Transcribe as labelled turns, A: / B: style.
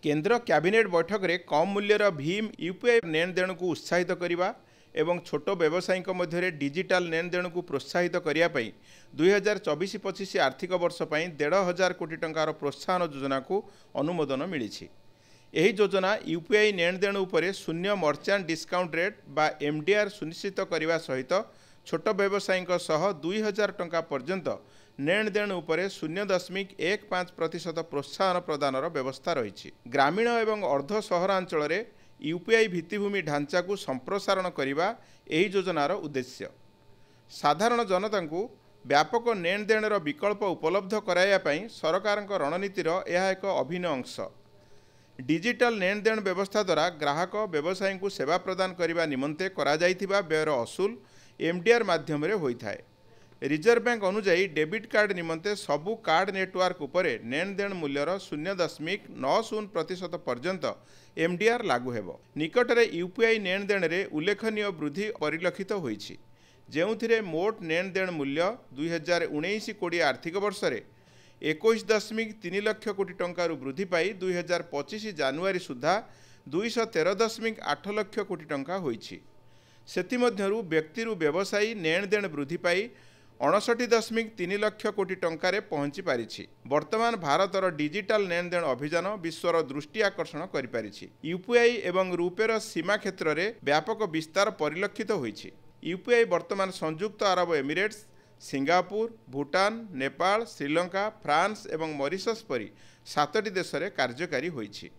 A: केंद्र कैबिनेट बैठक में कम मूल्यर भीम यूपीआई लेन देन को उत्साहित करने एवं छोट व्यवसायी मध्य डिजिटल लेन देन को प्रोत्साहित करने 2024-25 आर्थिक वर्ष पर 1,500 कोटी टंकार प्रोत्साहन योजना को अनुमोदन मिली। यही योजना यूपीआई लेन देन उपरे शून्य मर्चेंट डिस्काउंट रेट बा एमडीआर सुनिश्चित करने सहित छोट व्यवसायी 2,000 टंका पर्यंत लेन देन उपरे 0.15% प्रोत्साहन प्रदान व्यवस्था रही। ग्रामीण एवं अर्ध सहरांचल में यूपीआई भित्तिभूमि ढांचा को संप्रसारण करने यही योजनार उद्देश्य। साधारण जनता को व्यापक लेन देन विकल्प उपलब्ध कराइबापई सरकार रणनीतिर यह एक अभिन्न अंश। डिजिटल लेन देन व्यवस्था द्वारा ग्राहक व्यवसायी को सेवा प्रदान करने निमंते करा जाइथिबा व्ययर असूल एमडीआर माध्यम होता है। रिजर्व बैंक अनुजाई डेबिट कार्ड निमंते सबु कार्ड नेटवर्क उपरे लेन देन मूल्यर 0.90% पर्यंत एमडीआर लागू हेबो। निकटरे यूपीआई लेन देन रे उल्लेखनीय वृद्धि परिलक्षित होईछि, जेउथिरे मोट लेन देन मूल्य 2019-20 आर्थिक वर्ष रे 21.3 लाख कोटी टंकारु वृद्धि पाई 2025 जानुआरी सुधा 213.8 लाख कोटी टंका होईछि। सेतिमध्यरु व्यक्तिरु व्यवसायी लेन देन वृद्धि पाई 59.3 लाख कोटी टंकारे पहुंची पारिछि। वर्तमान भारतर डिजिटल लेन देन अभियान विश्वर दृष्टि आकर्षण करि पारिछि। यूपीआई एवं रूपेर सीमा क्षेत्र में व्यापक विस्तार परिलक्षित होईछि। यूपीआई वर्तमान संयुक्त Arab Emirates, Singapore, Bhutan, Nepal, Sri Lanka, France एवं मॉरिशस परी 7टी देश में कार्यकारी होईछि।